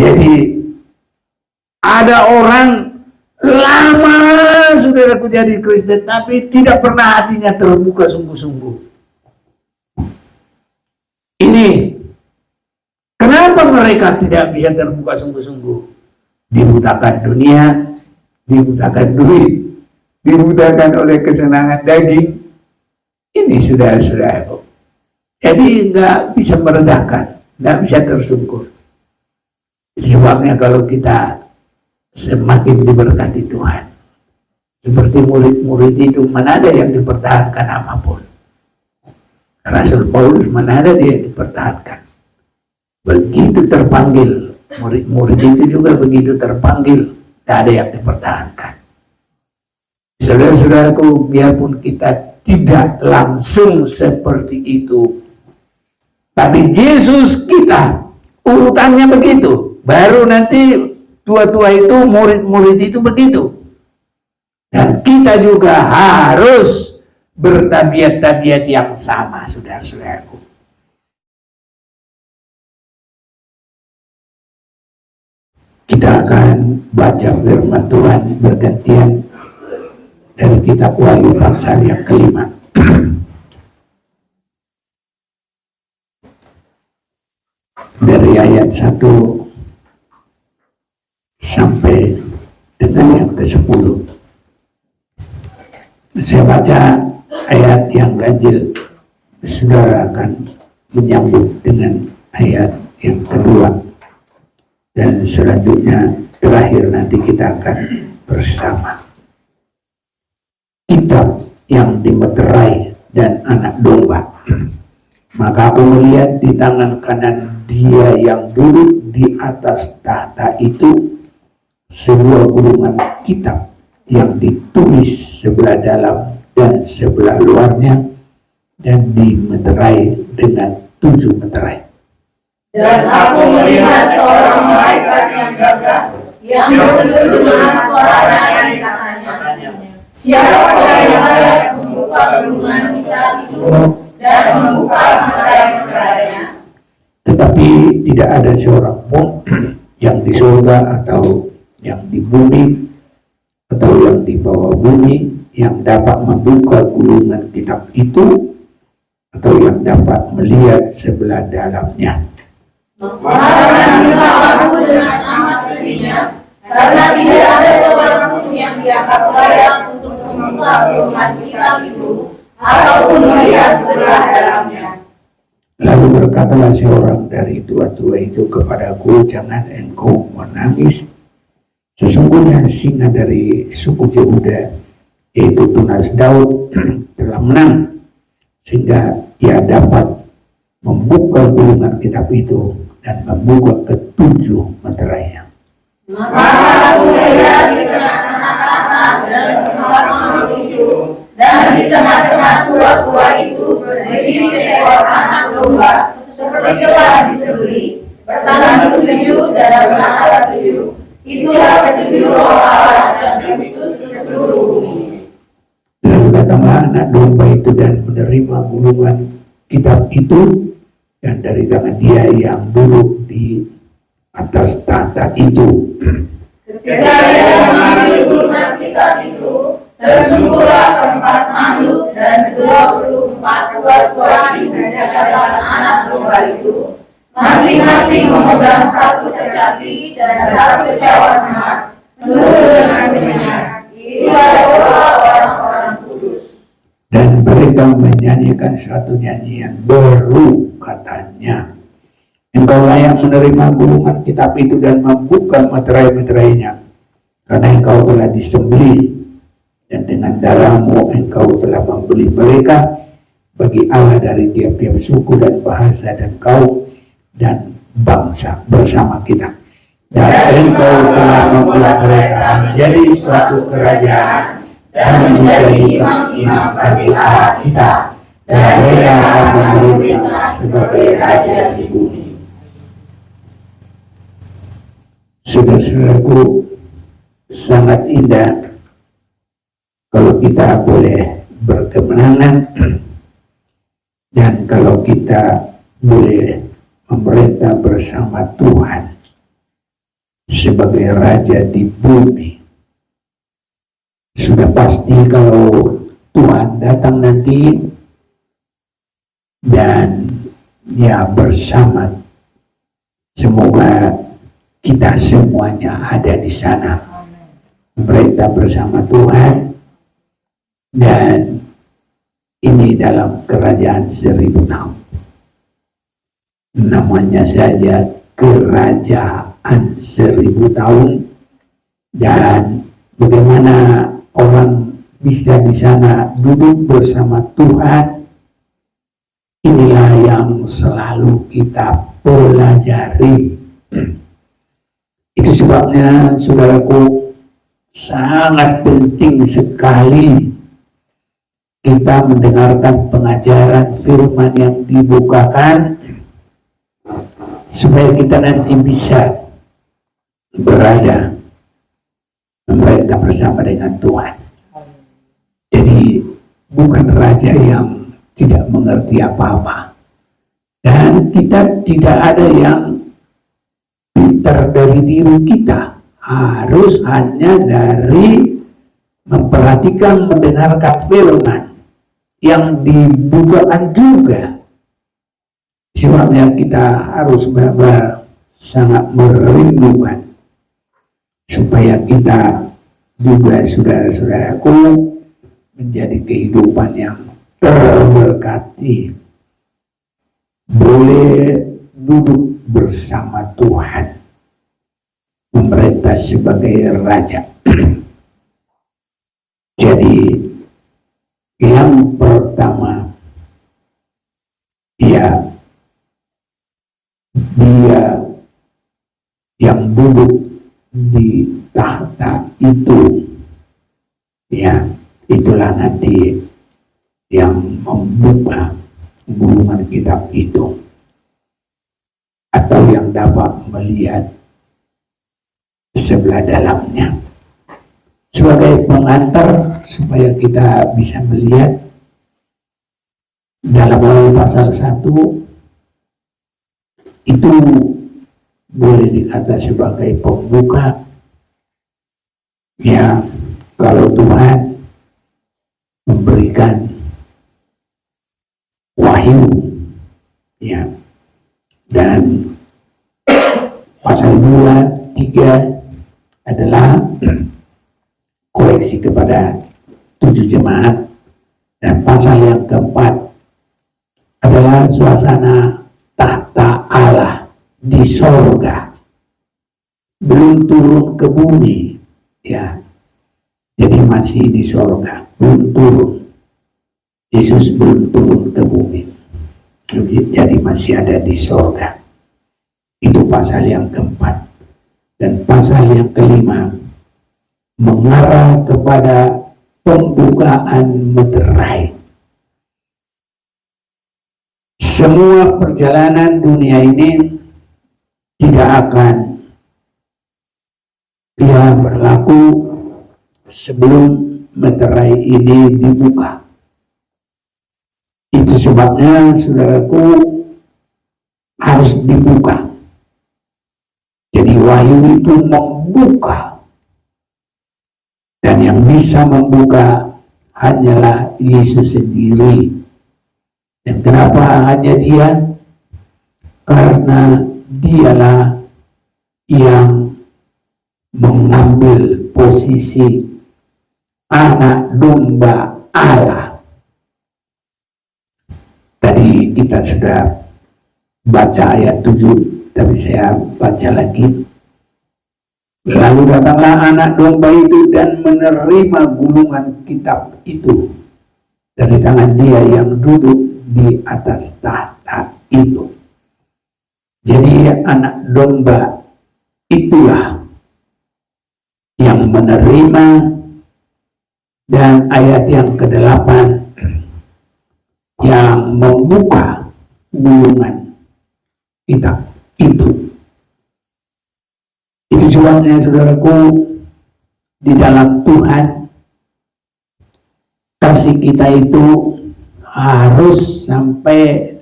Jadi ada orang lama saudaraku jadi Kristen, tapi tidak pernah hatinya terbuka sungguh-sungguh. Ini kenapa mereka tidak bisa terbuka sungguh-sungguh? Dibutakan dunia, dibutakan duit, dibutakan oleh kesenangan daging. Ini saudara-saudaraku. Jadi nggak bisa meredakan, nggak bisa tersungkur. Sebabnya kalau kita semakin diberkati Tuhan, seperti murid-murid itu, mana ada yang dipertahankan apapun. Rasul Paulus, mana ada dia dipertahankan. Begitu terpanggil, murid-murid itu juga begitu terpanggil, tidak ada yang dipertahankan. Saudara-saudaraku, biarpun kita tidak langsung seperti itu, tapi Yesus kita urutannya begitu. Baru nanti tua-tua itu, murid-murid itu begitu. Dan kita juga harus bertabiat-tabiat yang sama, saudara-saudaraku. Kita akan baca firman Tuhan bergantian dari kitab Wahyu pasal yang kelima. Dari ayat 1 sampai dengan yang ke-10. Saya baca ayat yang ganjil, saudara akan menyambut dengan ayat yang kedua, dan selanjutnya terakhir nanti kita akan bersama. Kitab yang dimeterai dan anak domba. Maka aku melihat di tangan kanan dia yang duduk di atas tahta itu sebuah gulungan kitab yang ditulis sebelah dalam dan sebelah luarnya, dan dimeterai dengan 7 meterai. Dan aku melihat seorang malaikat yang gagah yang berseru dengan suara yang katanya, siapa yang dapat membuka gulungan kitab itu dan membuka meterai-meterainya? Tetapi tidak ada seorang pun yang di surga atau yang di bumi atau yang di bawah bumi yang dapat membuka gulungan kitab itu atau yang dapat melihat sebelah dalamnya. Maka bisa aku dengan amat sedihnya, karena tidak ada seorang pun yang dianggap layak untuk membuka gulungan kitab itu ataupun melihat sebelah dalamnya. Lalu berkatalah seorang dari tua-tua itu kepadaku, jangan engkau menangis. Sesungguhnya singa dari suku Yehuda, yaitu tunas Daud, telah menang, sehingga ia dapat membuka gulungan kitab itu dan membuka ke-7 meterainya. Maka aku melihat di tengah-tengah tahta dan tempat makhluk itu, dan di tengah-tengah tua-tua itu berdiri seekor anak domba, seperti telah disebut, bertangan 7 dan bermata 7. Itulah ke-7 roh Allah yang diutus ke seluruh bumi. Lalu datanglah anak domba itu dan menerima gulungan kitab itu, dan dari tangan dia yang duduk di atas tahta itu. Ketika dia mengambil gulungan kitab itu, tersungkurlah keempat makhluk dan 24 tua-tua di hadapan anak domba itu, masing-masing memegang 1 kecapi dan 1 cawan emas penuh dengan minyak. Itulah doa orang-orang kudus. Dan mereka menyanyikan satu nyanyian baru, katanya, engkau layak menerima gulungan kitab itu dan membuka meterai-meterainya, karena engkau telah disembelih, dan dengan darahmu engkau telah membeli mereka bagi Allah dari tiap-tiap suku dan bahasa dan kaum dan bangsa bersama kita. Dan engkau telah membuat mereka menjadi suatu kerajaan dan menjadi imam-imam bagi Allah kita, dan mereka akan memerintah sebagai raja di bumi. Saudara-saudaraku, sangat indah kalau kita boleh berkemenangan dan kalau kita boleh memerintah bersama Tuhan sebagai raja di bumi. Sudah pasti kalau Tuhan datang nanti dan ya bersama, semoga kita semuanya ada di sana, mereka bersama Tuhan, dan ini dalam kerajaan 1000 tahun. Namanya saja kerajaan 1000 tahun, dan bagaimana orang bisa di sana duduk bersama Tuhan, inilah yang selalu kita pelajari. Itu sebabnya saudaraku, sangat penting sekali kita mendengarkan pengajaran firman yang dibukakan, supaya kita nanti bisa berada memerintah bersama dengan Tuhan. Jadi bukan raja yang tidak mengerti apa-apa, dan kita tidak ada yang pintar dari diri kita, harus hanya dari memperhatikan, mendengarkan firman yang dibukakan juga. Sebabnya kita harus benar-benar sangat merindukan supaya kita juga, saudara-saudaraku, menjadi kehidupan yang terberkati, boleh duduk bersama Tuhan, memerintah sebagai raja. Jadi yang pertama, ya, dia yang duduk di tahta itu, ya, itulah nanti yang membuka gulungan kitab itu, atau yang dapat melihat sebelah dalamnya. Sebagai pengantar supaya kita bisa melihat, dalam Wahyu pasal 1 itu boleh dikata sebagai pembuka. Ya, kalau Tuhan memberikan wahyu, ya, dan pasal 2, 3 adalah koreksi kepada 7 jemaat, dan pasal yang keempat adalah suasana tahta Allah di sorga, belum turun ke bumi, ya, jadi masih di sorga, belum turun. Yesus belum turun ke bumi, jadi masih ada di sorga. Itu pasal yang keempat. Dan pasal yang kelima mengarah kepada pembukaan meterai. Semua perjalanan dunia ini tidak akan berlaku sebelum meterai ini dibuka. Itu sebabnya, saudaraku, harus dibuka. Jadi wahyu itu membuka, dan yang bisa membuka hanyalah Yesus sendiri. Dan kenapa hanya Dia? Karena Dialah yang mengambil posisi anak domba Allah. Tadi kita sudah baca ayat 7, tapi saya baca lagi. Lalu datanglah anak domba itu dan menerima gulungan kitab itu dari tangan Dia yang duduk di atas tahta itu. Jadi anak domba itulah yang menerima, dan ayat yang ke-8 yang membuka gulungan kitab itu. Itu sebabnya, saudaraku, di dalam Tuhan, kasih kita itu harus sampai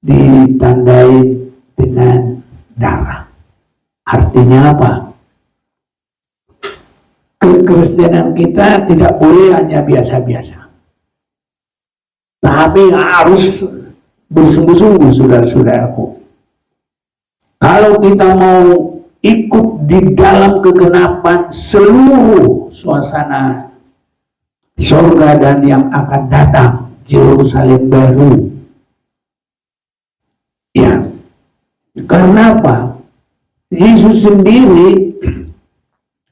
ditandai dengan darah. Artinya apa? Kekristenan kita tidak boleh hanya biasa-biasa, tapi harus bersungguh-sungguh, saudara-saudaraku. Kalau kita mau ikut di dalam kegenapan seluruh suasana surga dan yang akan datang, Yerusalem baru. Ya, karena apa? Yesus sendiri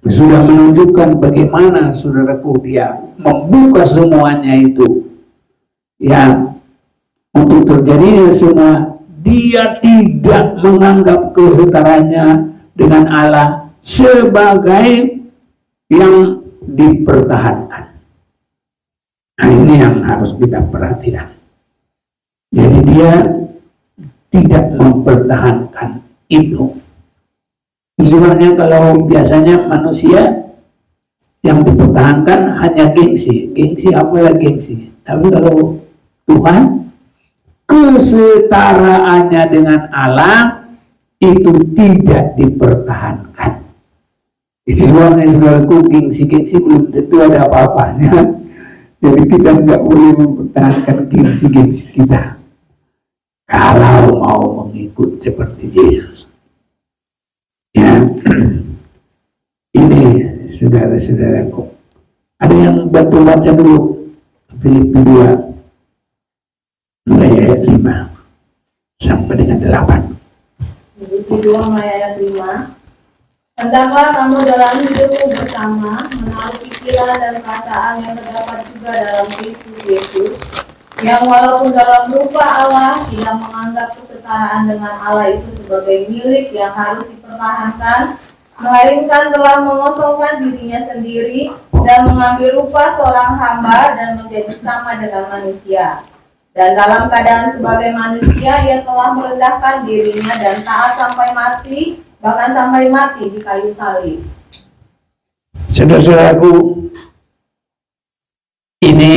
sudah menunjukkan bagaimana, saudaraku, dia membuka semuanya itu. Ya, untuk terjadinya semua, dia tidak menganggap kesetaranya dengan Allah sebagai yang dipertahankan. Nah, ini yang harus kita perhatikan. Jadi dia tidak mempertahankan itu. Sebenarnya kalau biasanya manusia yang dipertahankan hanya gengsi. Gengsi apalah gengsi. Tapi kalau Tuhan, kesetaraannya dengan Allah itu tidak dipertahankan. Itu sebabnya, saudaraku, gengsi-gengsi belum tentu ada apa-apanya. Jadi kita tidak boleh mempertahankan gengsi-gengsi kita kalau mau mengikut seperti Yesus. Ya, ini saudara-saudaraku. Ada yang bantu baca dulu Filipi 2 mulai ayat 5 sampai dengan 8. Filipi 2 mulai ayat 5. Hendaklah kamu dalam hidupmu bersama menaruh pikiran dan perasaan yang terdapat juga dalam Kristus Yesus, yang walaupun dalam rupa Allah tidak menganggap kesetaraan dengan Allah itu sebagai milik yang harus dipertahankan, melainkan telah mengosongkan dirinya sendiri dan mengambil rupa seorang hamba dan menjadi sama dengan manusia. Dan dalam keadaan sebagai manusia, ia telah merendahkan dirinya dan taat sampai mati, bahkan sampai mati di kayu salib. Saudara-saudaraku, ini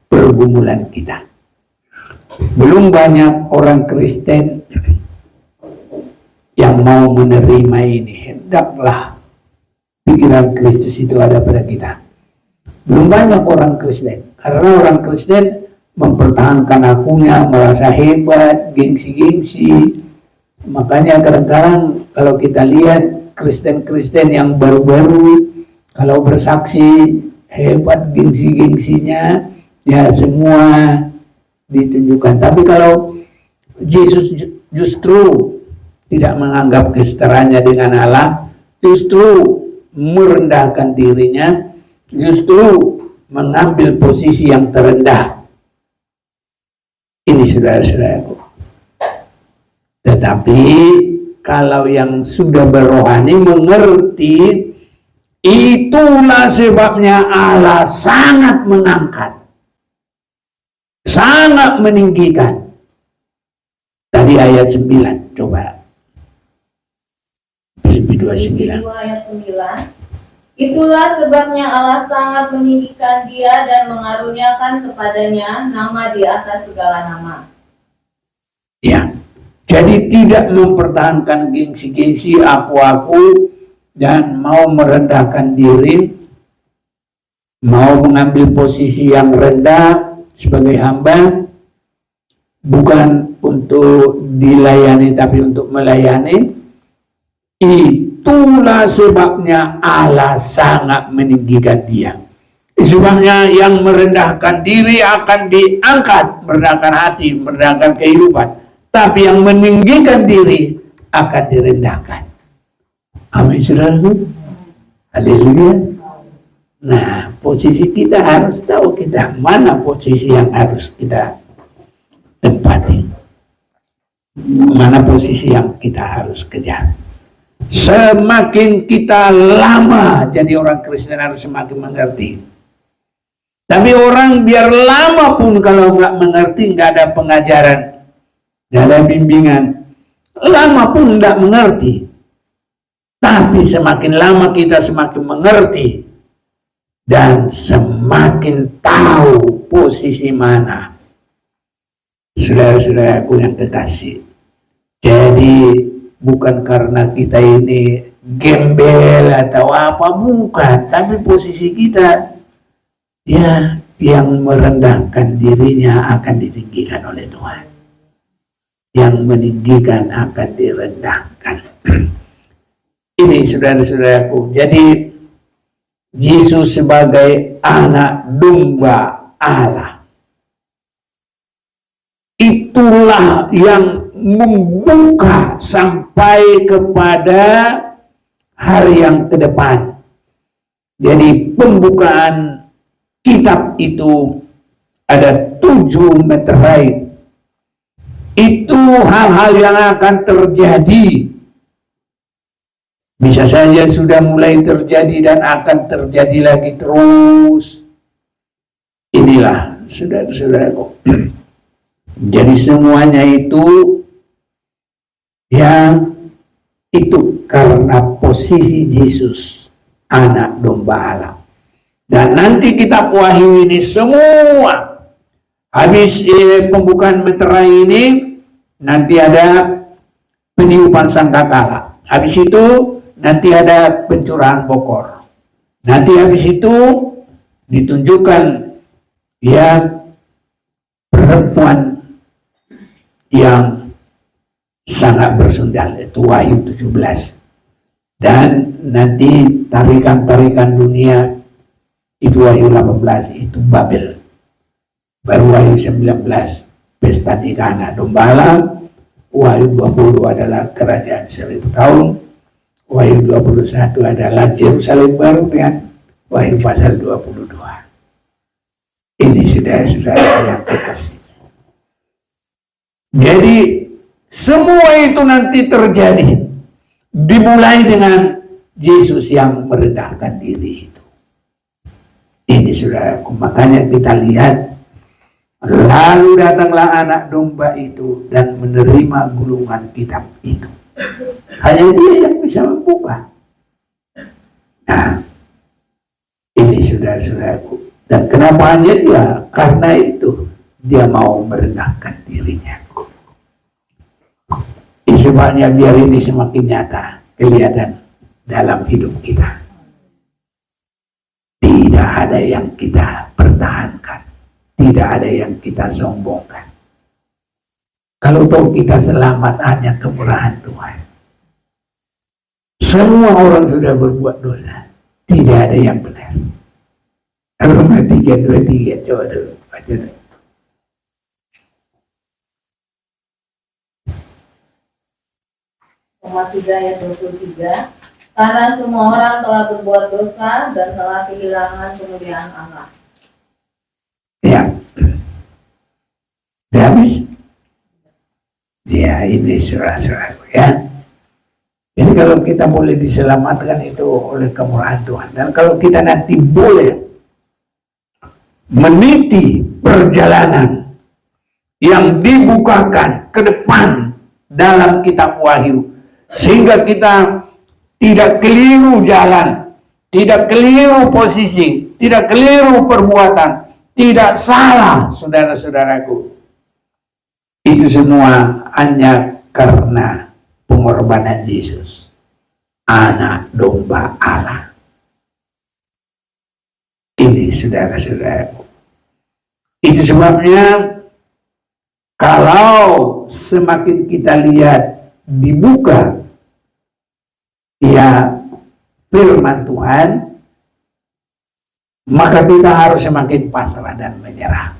pergumulan kita. Belum banyak orang Kristen yang mau menerima ini. Hendaklah pikiran Kristus itu ada pada kita. Belum banyak orang Kristen, karena orang Kristen mempertahankan akunya, merasa hebat, gengsi-gengsi. Makanya kadang-kadang kalau kita lihat Kristen-Kristen yang baru-baru, kalau bersaksi hebat gengsi-gengsinya, ya semua ditunjukkan. Tapi kalau Yesus justru tidak menganggap kesetaraannya dengan Allah, justru merendahkan dirinya, justru mengambil posisi yang terendah. Ini saudara-saudaraku. Tetapi kalau yang sudah berrohani mengerti, itulah sebabnya Allah sangat mengangkat, sangat meninggikan. Tadi ayat 9, coba. Filipi 2:9. Ayat 9. Itulah sebabnya Allah sangat meninggikan dia dan mengaruniakan kepadanya nama di atas segala nama. Ya, jadi tidak mempertahankan gengsi-gengsi, aku-aku, dan mau merendahkan diri, mau mengambil posisi yang rendah sebagai hamba, bukan untuk dilayani tapi untuk melayani. Itulah sebabnya Allah sangat meninggikan dia. Sebabnya yang merendahkan diri akan diangkat, merendahkan hati, merendahkan kehidupan. Tapi yang meninggikan diri akan direndahkan. Amin, saudaraku. Haleluya. Nah, posisi kita harus tahu kita mana posisi yang harus kita tempati. Mana posisi yang kita harus kejar. Semakin kita lama jadi orang Kristen harus semakin mengerti. Tapi orang biar lama pun kalau nggak mengerti, nggak ada pengajaran, nggak ada bimbingan, lama pun nggak mengerti. Tapi semakin lama kita semakin mengerti dan semakin tahu posisi mana. Saudara-saudaraku yang kekasih, jadi bukan karena kita ini gembel atau apa, bukan. Tapi posisi kita ya yang merendahkan dirinya akan ditinggikan oleh Tuhan. Yang meninggikan akan direndahkan. Ini saudara-saudaraku. Jadi Yesus sebagai anak domba Allah, itulah yang membuka sampai kepada hari yang ke depan. Jadi pembukaan kitab itu ada 7 meterai. Itu hal-hal yang akan terjadi. Bisa saja sudah mulai terjadi dan akan terjadi lagi terus. Inilah saudara-saudaraku. Jadi semuanya itu ya itu karena posisi Yesus anak domba Allah. Dan nanti kitab Wahyu ini semua habis pembukaan meterai ini nanti ada peniupan sangkakala. Habis itu nanti ada pencurahan bokor. Nanti habis itu ditunjukkan ya perempuan yang sangat bersundal, itu Wahyu 17. Dan nanti tarikan-tarikan dunia itu Wahyu 18, itu Babel. Baru Wahyu 19 pesta nikah anak domba Allah. Wahyu 20 adalah kerajaan 1000 tahun. Wahyu 21 adalah Yerusalem baru dengan Wahyu pasal 22. Ini saudara-saudara yang kekasih. Jadi semua itu nanti terjadi dimulai dengan Yesus yang merendahkan diri itu. Ini saudaraku, makanya kita lihat lalu datanglah anak domba itu dan menerima gulungan kitab itu. Hanya dia yang bisa membuka. Nah, ini saudara-saudaraku. Dan kenapa hanya dia? Karena itu dia mau merendahkan dirinya. Sebabnya biar ini semakin nyata kelihatan dalam hidup kita. Tidak ada yang kita pertahankan, tidak ada yang kita sombongkan. Kalau tahu kita selamat hanya kemurahan Tuhan. Semua orang sudah berbuat dosa, tidak ada yang benar. Roma 3:23, coba dulu baca dulu. Roma 3 ayat 23. Karena semua orang telah berbuat dosa dan telah kehilangan kemuliaan Allah. Ya. Udah habis? Ya, ini surah-surah ya. Jadi kalau kita boleh diselamatkan itu oleh kemurahan Tuhan. Dan kalau kita nanti boleh meniti perjalanan yang dibukakan ke depan dalam kitab Wahyu, sehingga kita tidak keliru jalan, tidak keliru posisi, tidak keliru perbuatan, tidak salah, saudara-saudaraku. Itu semua hanya karena pengorbanan Yesus, anak domba Allah. Ini saudara-saudaraku. Itu sebabnya kalau semakin kita lihat dibuka ya firman Tuhan, maka kita harus semakin pasrah dan menyerah.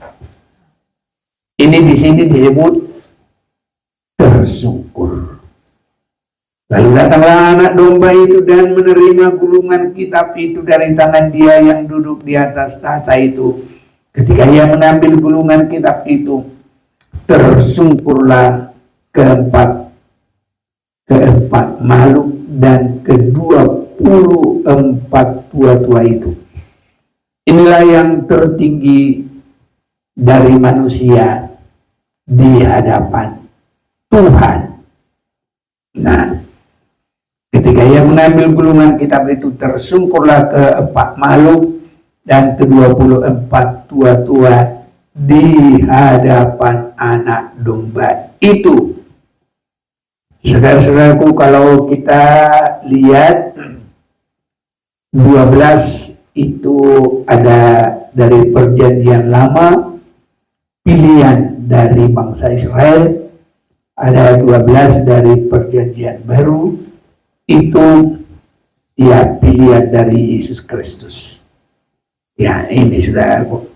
Ini di sini disebut tersungkur. Lalu datanglah anak domba itu dan menerima gulungan kitab itu dari tangan dia yang duduk di atas tahta itu. Ketika ia mengambil gulungan kitab itu, tersungkurlah keempat makhluk dan ke-24 tua-tua itu. Inilah yang tertinggi dari manusia di hadapan Tuhan. Nah, ketika ia mengambil gulungan kitab itu, tersungkurlah keempat makhluk dan ke-24 tua-tua di hadapan anak domba itu. Saudara-saudaraku, kalau kita lihat 12 itu ada dari perjanjian lama, pilihan dari bangsa Israel, ada 12 dari perjanjian baru, itu ya pilihan dari Yesus Kristus. Ya ini saudaraku,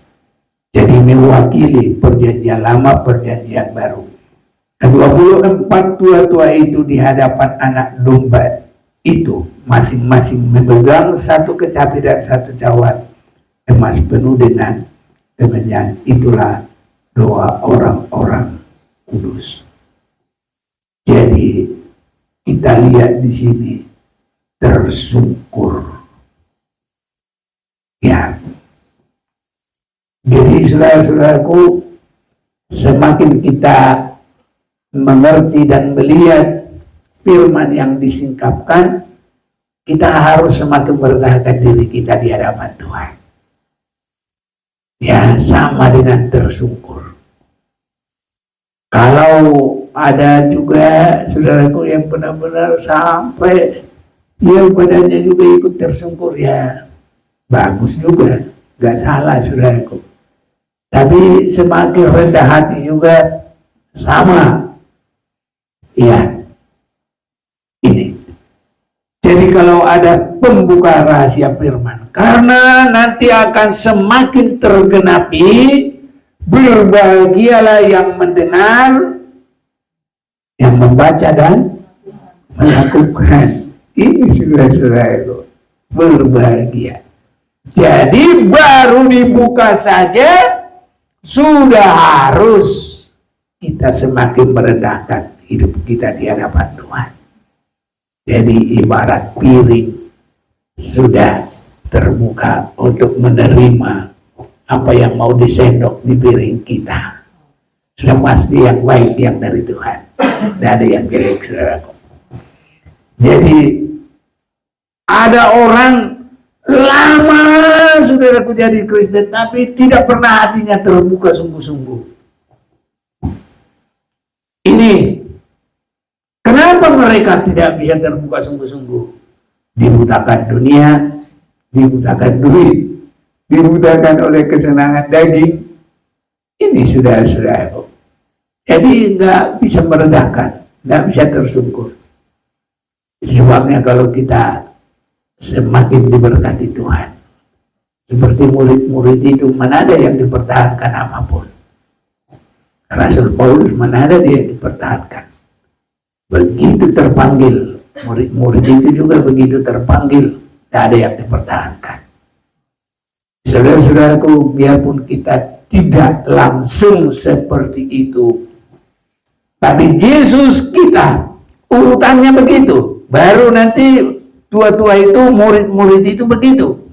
jadi mewakili perjanjian lama, perjanjian baru. 24 tua-tua itu di hadapan anak domba itu masing-masing memegang satu kecapi dan satu cawan emas penuh dengan kemenyan. Itulah doa orang-orang kudus. Jadi kita lihat di sini tersungkur. Ya. Jadi saudara-saudaraku, semakin kita mengerti dan melihat firman yang disingkapkan, kita harus semakin merendahkan diri kita di hadapan Tuhan. Ya, sama dengan tersungkur. Kalau ada juga saudaraku yang benar-benar sampai dia badannya juga ikut tersungkur, ya bagus juga, gak salah saudaraku. Tapi semakin rendah hati juga sama. Ya, ini. Jadi kalau ada pembuka rahasia firman, karena nanti akan semakin tergenapi, berbahagialah yang mendengar, yang membaca dan melakukan. Ini saudara-saudara itu berbahagia. Jadi baru dibuka saja sudah harus kita semakin merendahkan hidup kita di hadapan Tuhan. Jadi ibarat piring sudah terbuka untuk menerima apa yang mau disendok di piring kita. Sudah pasti yang baik yang dari Tuhan. Tidak ada yang jelek, saudaraku. Jadi ada orang lama saudaraku jadi Kristen, tapi tidak pernah hatinya terbuka sungguh-sungguh. Ini kenapa mereka tidak bisa terbuka sungguh-sungguh? Dibutakan dunia, dibutakan duit, dibutakan oleh kesenangan daging. Ini saudara-saudaraku. Jadi nggak bisa merendahkan, nggak bisa tersungkur. Sebabnya kalau kita semakin diberkati Tuhan, seperti murid-murid itu, mana ada yang dipertahankan apapun. Rasul Paulus, mana ada dia yang dipertahankan. Begitu terpanggil, murid-murid itu juga begitu terpanggil, tidak ada yang dipertahankan. Saudara-saudaraku, biarpun kita tidak langsung seperti itu, tapi Yesus kita urutannya begitu. Baru nanti tua-tua itu, murid-murid itu begitu.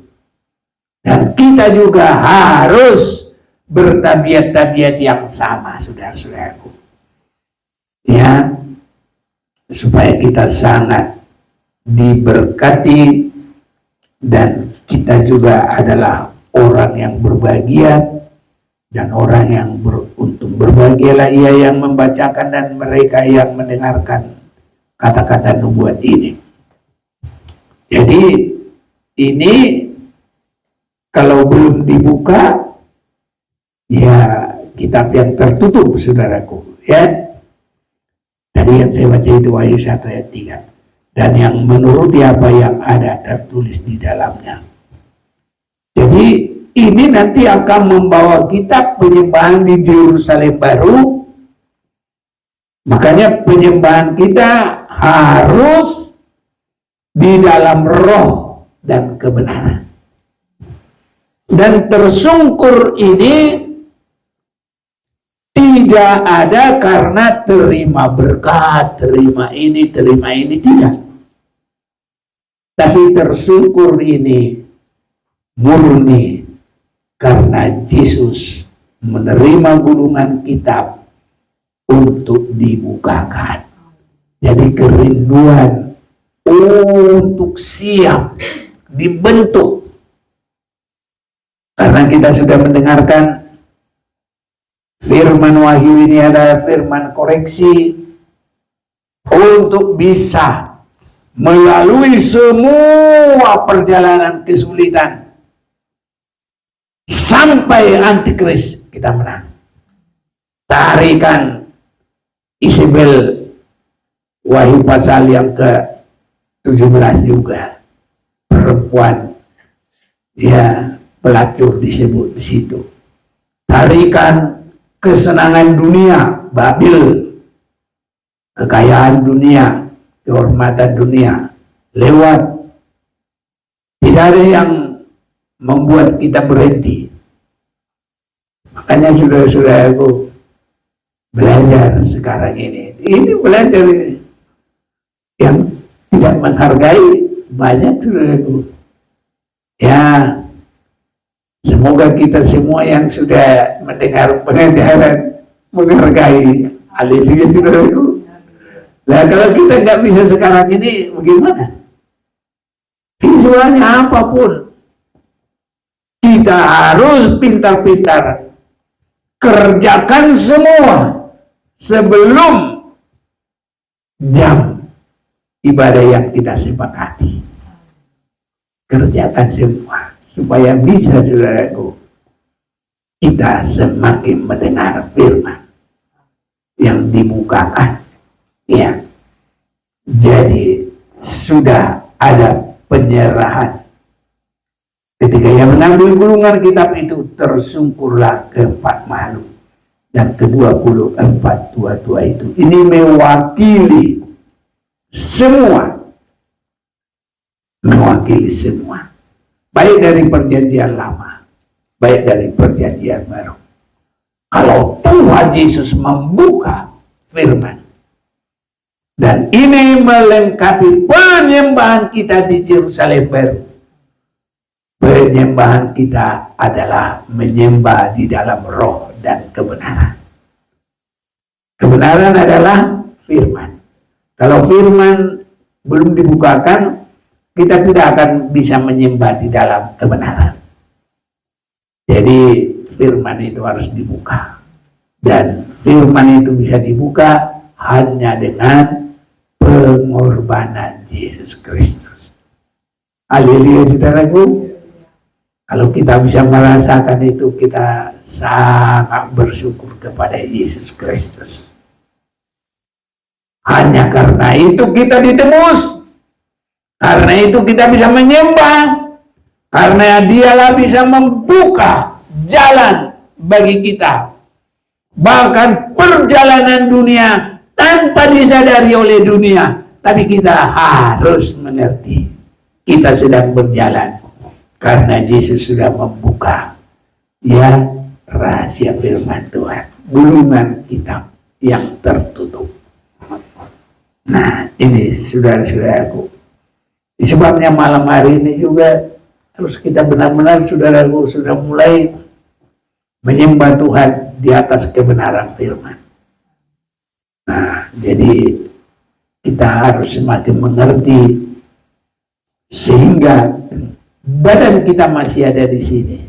Dan kita juga harus bertabiat-tabiat yang sama, saudara-saudaraku. Ya, supaya kita sangat diberkati dan kita juga adalah orang yang berbahagia dan orang yang beruntung. Berbahagialah ia yang membacakan dan mereka yang mendengarkan kata-kata nubuat ini. Jadi ini kalau belum dibuka, ya kitab yang tertutup, saudaraku. Ya, tadi yang saya baca itu Wahyu 1 ayat 3. Dan yang menuruti apa yang ada tertulis di dalamnya. Jadi ini nanti akan membawa kita penyembahan di Yerusalem baru. Makanya penyembahan kita harus di dalam roh dan kebenaran. Dan tersungkur ini tidak ada karena terima berkat, terima ini, tidak. Tapi tersungkur ini murni karena Yesus menerima gulungan kitab untuk dibukakan. Jadi kerinduan untuk siap dibentuk. Karena kita sudah mendengarkan firman Wahyu ini adalah firman koreksi. untuk bisa melalui semua perjalanan kesulitan sampai antikris kita menang. Tarikan Isabel, Wahyu pasal yang ke-17 juga, perempuan ya pelacur disebut di situ. Tarikan kesenangan dunia, Babil, kekayaan dunia, kehormatan dunia lewat. Tidak ada yang membuat kita berhenti. Makanya saudara-saudaraku, belajar sekarang ini belajar ini. Yang tidak menghargai banyak, saudaraku. Ya, semoga kita semua yang sudah mendengar pengajaran menghargai. Haleluya, saudaraku. Nah, kalau kita nggak bisa sekarang ini, bagaimana? Visualnya apapun, kita harus pintar-pintar kerjakan semua sebelum jam ibadah yang kita sepakati. Kerjakan semua supaya bisa, saudaraku, kita semakin mendengar firman yang dibukakan. Ya, jadi sudah ada penyerahan. Ketika ia mengambil gulungan kitab itu, tersungkurlah keempat makhluk dan ke-24 tua-tua itu. Ini mewakili semua, baik dari perjanjian lama, baik dari perjanjian baru. Kalau Tuhan Yesus membuka firman, dan ini melengkapi penyembahan kita di Yerusalem baru. Penyembahan kita adalah menyembah di dalam roh dan kebenaran. Kebenaran adalah firman. Kalau firman belum dibukakan, kita tidak akan bisa menyembah di dalam kebenaran. Jadi firman itu harus dibuka. Dan firman itu bisa dibuka hanya dengan pengorbanan Yesus Kristus. Haleluya, saudaraku. Kalau kita bisa merasakan itu, kita sangat bersyukur kepada Yesus Kristus. Hanya karena itu kita ditebus. Karena itu kita bisa menyembah. Karena dialah bisa membuka jalan bagi kita. Bahkan perjalanan dunia tanpa disadari oleh dunia, tapi kita harus mengerti kita sedang berjalan karena Yesus sudah membuka ya rahasia firman Tuhan, gulungan kitab yang tertutup. Nah, ini saudara-saudaraku, sebabnya malam hari ini juga harus kita benar-benar, saudaraku, sudah mulai menyembah Tuhan di atas kebenaran firman. Nah, jadi kita harus semakin mengerti sehingga badan kita masih ada di sini,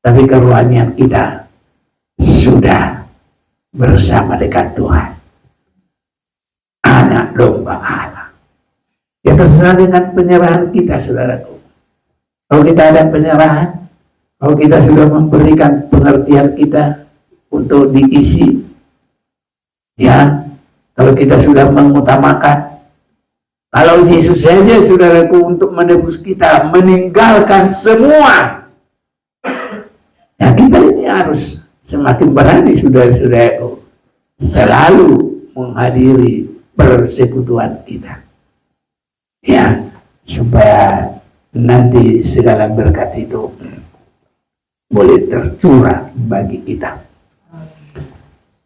tapi kerohanian kita sudah bersama dengan Tuhan, anak domba Allah. Ya, terserah dengan penyerahan kita, saudaraku. Kalau kita ada penyerahan, kalau kita sudah memberikan pengertian kita untuk diisi, ya, kalau kita sudah mengutamakan, kalau Yesus saja, saudaraku, untuk menebus kita, meninggalkan semua, ya kita ini harus semakin berani, saudara-saudaraku, selalu menghadiri persekutuan kita, ya, supaya nanti segala berkat itu boleh tercurah bagi kita.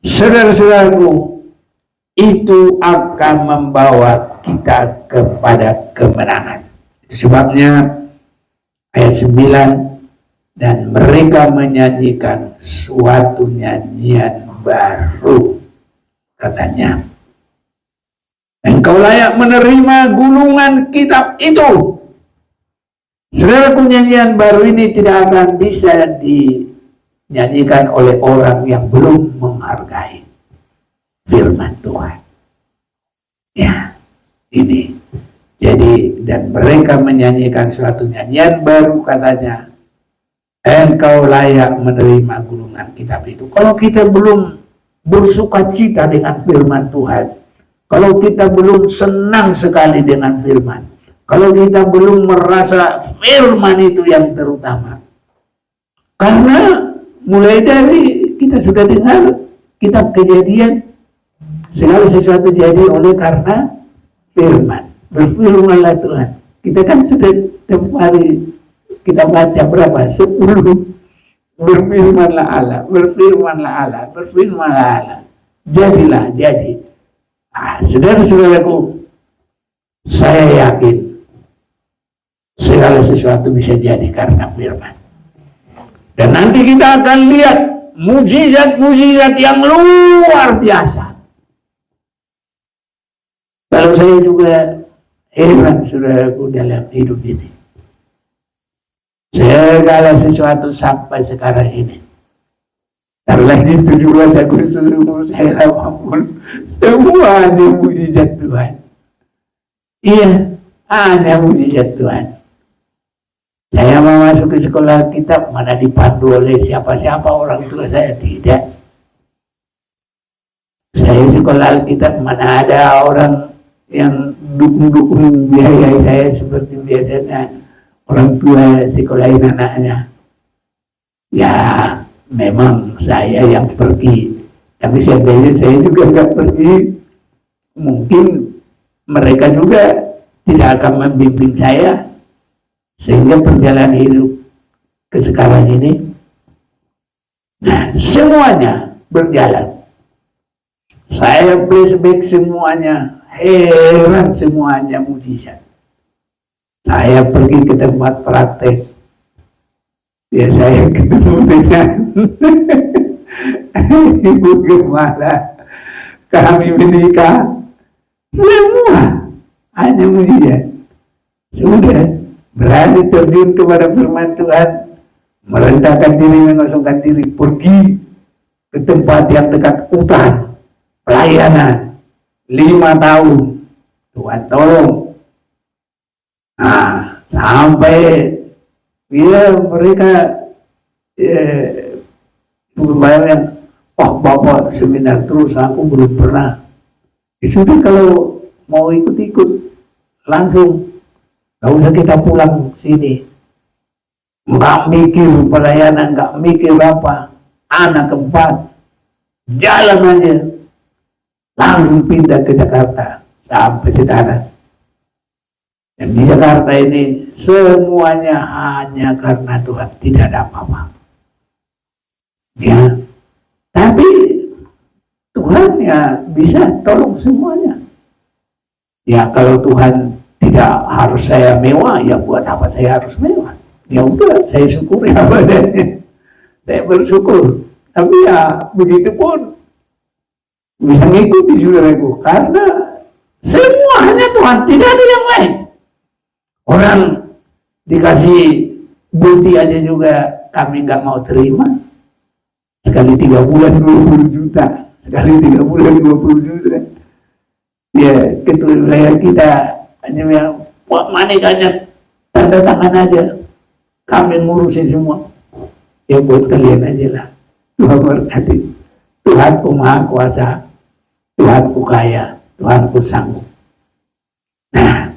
Saudara-saudaraku, itu akan membawa kita kepada kemenangan. Itu sebabnya ayat 9, dan mereka menyanyikan suatu nyanyian baru, katanya, engkau layak menerima gulungan kitab itu. Saudaraku, nyanyian baru ini tidak akan bisa dinyanyikan oleh orang yang belum menghargai firman Tuhan. Ya, ini. Jadi, dan mereka menyanyikan suatu nyanyian baru, katanya, engkau layak menerima gulungan kitab itu. Kalau kita belum bersuka cita dengan firman Tuhan, kalau kita belum senang sekali dengan firman, kalau kita belum merasa firman itu yang terutama, karena mulai dari kita sudah dengar kitab Kejadian, segala sesuatu jadi oleh karena firman. Berfirmanlah Tuhan. Kita kan sudah tiap hari kita baca berapa? 10. Berfirmanlah Allah, berfirmanlah Allah, berfirmanlah Allah. Jadilah, jadi. Saudara-saudaraku, saya yakin segala sesuatu bisa jadi karena firman. Dan nanti kita akan lihat mujizat-mujizat yang luar biasa. Kalau saya juga heran, saudaraku, dalam hidup ini. Segala sesuatu sampai sekarang ini. Taruhlah di 17 Agustus saya apapun, semuanya mujizat Tuhan. Iya, ada mujizat Tuhan. Saya mau masuk ke sekolah kitab, mana dipandu oleh siapa-siapa orang tua saya, tidak. Saya sekolah Alkitab, mana ada orang yang dukung-dukung biaya saya seperti biasanya orang tua sekolahin anaknya. Ya, memang saya yang pergi, tapi sebenarnya saya juga nggak pergi. Mungkin mereka juga tidak akan membimbing saya, sehingga perjalanan hidup ke sekarang ini, nah, semuanya berjalan. Saya flashback semuanya, heran, semuanya mujizat. Saya pergi ke tempat praktek, ya saya ketemu dengan ibu gembala, kami menikah, semua hanya mujizat. Sudah berani terjun kepada firman Tuhan, merendahkan diri, mengosongkan diri, pergi ke tempat yang dekat hutan, pelayanan 5 tahun, Tuhan tolong. Nah, sampai ya mereka membayangkan, oh Bapak seminar terus, aku belum pernah. Itu kalau mau ikut-ikut langsung, gak usah kita pulang sini. Nggak mikir pelayanan, nggak mikir apa, anak keempat, jalan aja. Langsung pindah ke Jakarta sampai sekarang. Dan di Jakarta ini semuanya hanya karena Tuhan, tidak ada apa-apa. Ya, tapi Tuhan ya bisa tolong semuanya. Ya kalau Tuhan tidak harus saya mewah, ya buat apa saya harus mewah? Ya udah, saya syukuri apa adanya. Saya bersyukur. Tapi ya begitu pun bisa ngikuti saudaraku, karena semua hanya Tuhan, tidak ada yang lain. Orang dikasih bukti aja juga kami nggak mau terima. Sekali 3 bulan 20 juta, sekali 3 bulan 20 juta. Ya ketua wilayah kita hanya yang Pak Manik hanya tanda tangan aja, kami ngurusin semua. Ya buat kalian aja lah. Tuhan berkati. Tuhan Maha Kuasa, Tuhan kaya, Tuhan sanggup. Nah,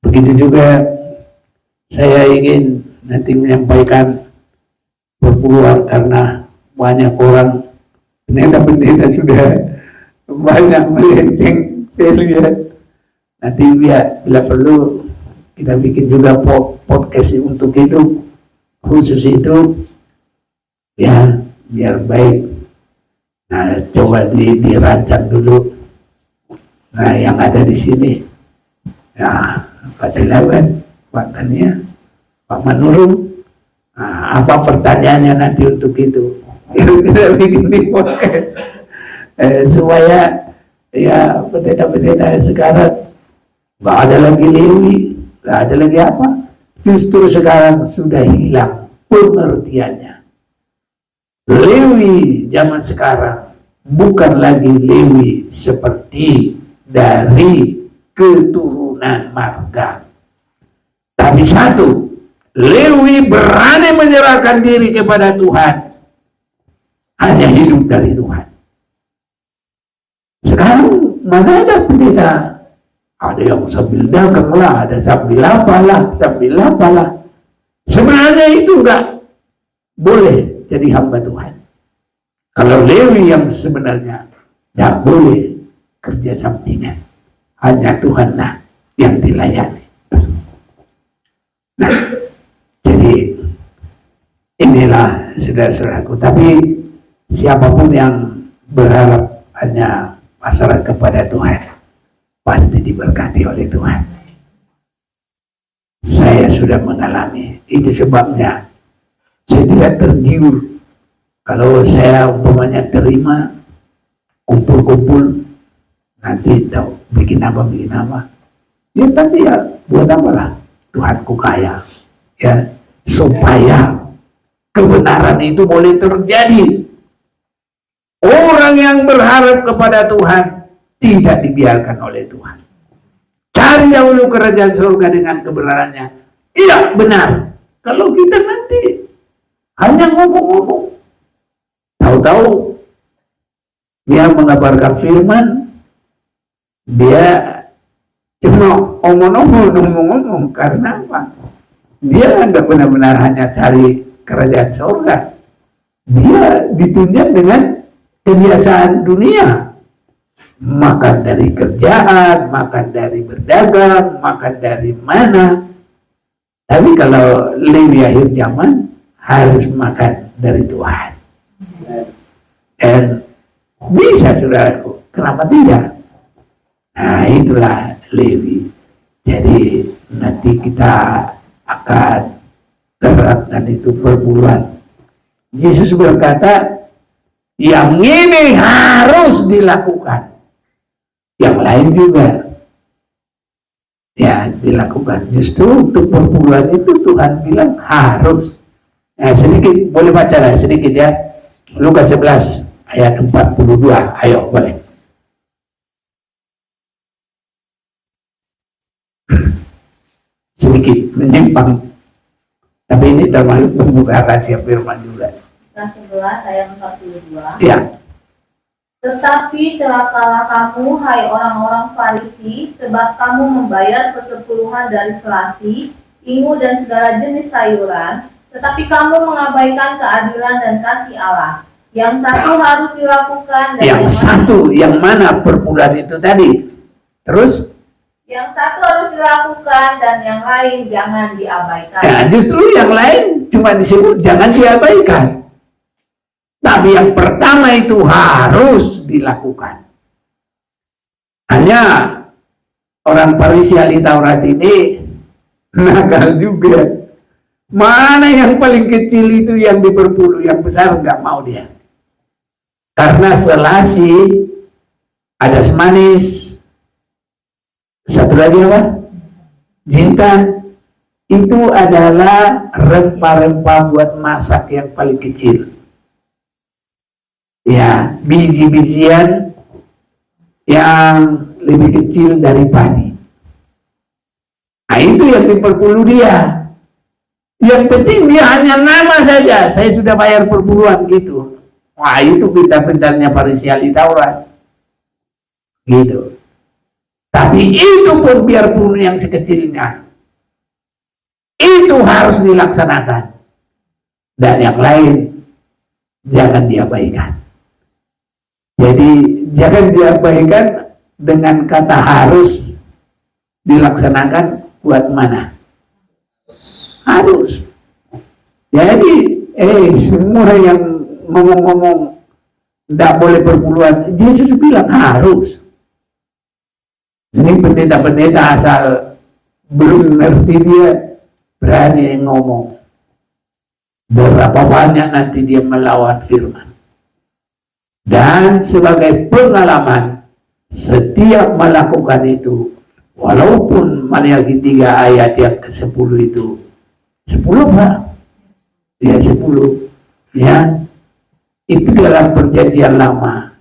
begitu juga saya ingin nanti menyampaikan perpuluhan, karena banyak orang pendeta-pendeta sudah banyak melenceng, saya lihat. Nanti bila perlu kita bikin juga podcast untuk itu, khusus itu, ya biar baik. Nah, coba dirancang dulu. Nah, yang ada di sini, ya Pak Silaban, Pak Tania, Pak Manurung. Nah, apa pertanyaannya nanti untuk itu? Kita bikin di podcast supaya ya pendeta-pendeta sekarang nggak ada lagi Lewi, nggak ada lagi apa. Justru sekarang sudah hilang pengertiannya. Lewi zaman sekarang bukan lagi Lewi seperti dari keturunan marga. Tapi satu, Lewi berani menyerahkan diri kepada Tuhan, hanya hidup dari Tuhan. Sekarang mana ada pendeta? Ada yang sambil dagang lah, ada sambil apalah. Sebenarnya itu enggak boleh jadi hamba Tuhan. Kalau Lewi yang sebenarnya tidak boleh kerja sampingan, hanya Tuhanlah yang dilayani. Nah, jadi inilah saudara-saudaraku. Tapi siapapun yang berharap hanya pasrah kepada Tuhan, pasti diberkati oleh Tuhan. Saya sudah mengalami, itu sebabnya saya tidak tergiur. Kalau saya umpamanya terima kumpul-kumpul, nanti tahu bikin apa, ya tapi ya buat apalah, Tuhanku kaya, ya supaya kebenaran itu boleh terjadi. Orang yang berharap kepada Tuhan tidak dibiarkan oleh Tuhan. Cari dahulu kerajaan surga dengan kebenarannya. Iya benar. Kalau kita nanti hanya ngomong-ngomong, tahu-tahu dia mengabarkan firman, dia cuma ngomong-ngomong. Karena apa? Dia nggak benar-benar hanya cari kerajaan surga. Dia ditunjuk dengan kebiasaan dunia. Makan dari kerjaan, makan dari berdagang, makan dari mana. Tapi kalau Lewi akhir zaman harus makan dari Tuhan. Dan bisa saudaraku, kenapa tidak? Nah itulah Lewi. Jadi nanti kita akan terapkan itu perbulan. Yesus berkata, yang ini harus dilakukan. Yang lain juga ya dilakukan. Justru untuk perbulan itu Tuhan bilang harus. Nah, sedikit boleh baca lah sedikit ya. Lukas 11 ayat 42. Ayo boleh. Sedikit menyimpang. Tapi ini termasuk pembukaan rahasia firman juga. Lukas 11 ayat 42. Ya. Tetapi celakalah kamu, hai orang-orang Farisi, sebab kamu membayar persepuluhan dari selasi, ingu dan segala jenis sayuran, tetapi kamu mengabaikan keadilan dan kasih Allah. Yang satu harus dilakukan dan yang satu, yang mana perbulan itu tadi? Terus? Yang satu harus dilakukan dan yang lain jangan diabaikan. Ya, justru yang lain cuma disebut jangan diabaikan. Tapi yang pertama itu harus dilakukan. Hanya orang Farisi ahli Taurat ini nakal juga. Mana yang paling kecil itu yang diperpuluh, yang besar nggak mau dia. Karena selasi, ada semanis, satu lagi apa? Jintan. Itu adalah rempah-rempah buat masak yang paling kecil. Ya, biji-bijian yang lebih kecil dari padi. Nah itu yang diperpuluh dia. Yang penting dia hanya nama saja. Saya sudah bayar perpuluhan gitu. Wah itu pintar-pintarnya Farisi ahli Taurat. Gitu. Tapi itu pun biarpun yang sekecilnya, itu harus dilaksanakan. Dan yang lain jangan diabaikan. Jadi jangan diabaikan dengan kata harus dilaksanakan buat mana? Harus. Jadi semua yang ngomong-ngomong tidak boleh perpuluhan, Yesus bilang harus. Ini pendeta-pendeta asal belum ngerti dia berani ngomong. Berapa banyak nanti dia melawan firman. Dan sebagai pengalaman, setiap melakukan itu, walaupun Maliaki 3 ayat yang ke-10 itu, 10 Pak? Ya 10. Ya, itu dalam perjanjian lama,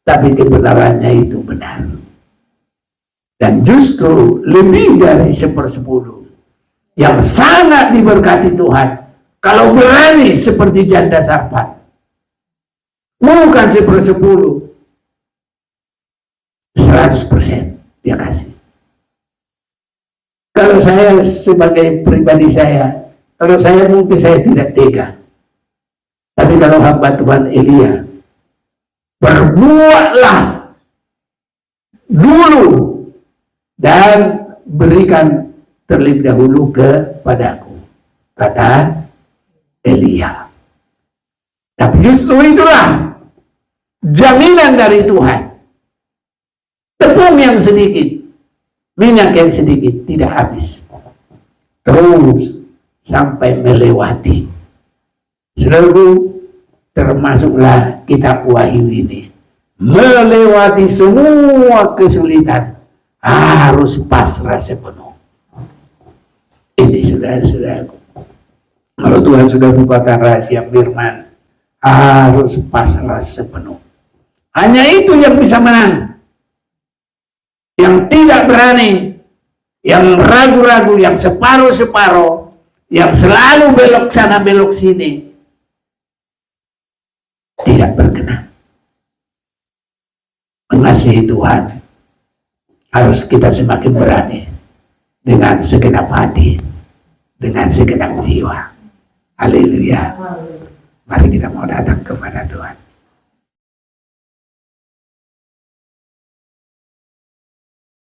tapi kebenarannya itu benar. Dan justru lebih dari 1/10 yang sangat diberkati Tuhan, kalau berani seperti janda Sarfat, bukan 1/10, 100% dia kasih. Kalau saya sebagai pribadi saya, kalau saya mungkin saya tidak tega. Tapi kalau hamba Tuhan Elia, berbuatlah dulu dan berikan terlebih dahulu kepadaku, kata Elia. Tapi justru itulah jaminan dari Tuhan. Tepung yang sedikit, minyak yang sedikit tidak habis, terus sampai melewati. Saudaraku, termasuklah kitab Wahyu ini, melewati semua kesulitan, harus pasrah sepenuh. Ini saudara-saudaraku, kalau Tuhan sudah bukakan rahasia firman, harus pasrah sepenuh. Hanya itu yang bisa menang. Yang tidak berani, yang ragu-ragu, yang separuh-separuh, yang selalu belok sana belok sini, tidak berkenan. Mengasihi Tuhan harus kita semakin berani, dengan segenap hati, dengan segenap jiwa. Haleluya. Mari kita mau datang kepada Tuhan.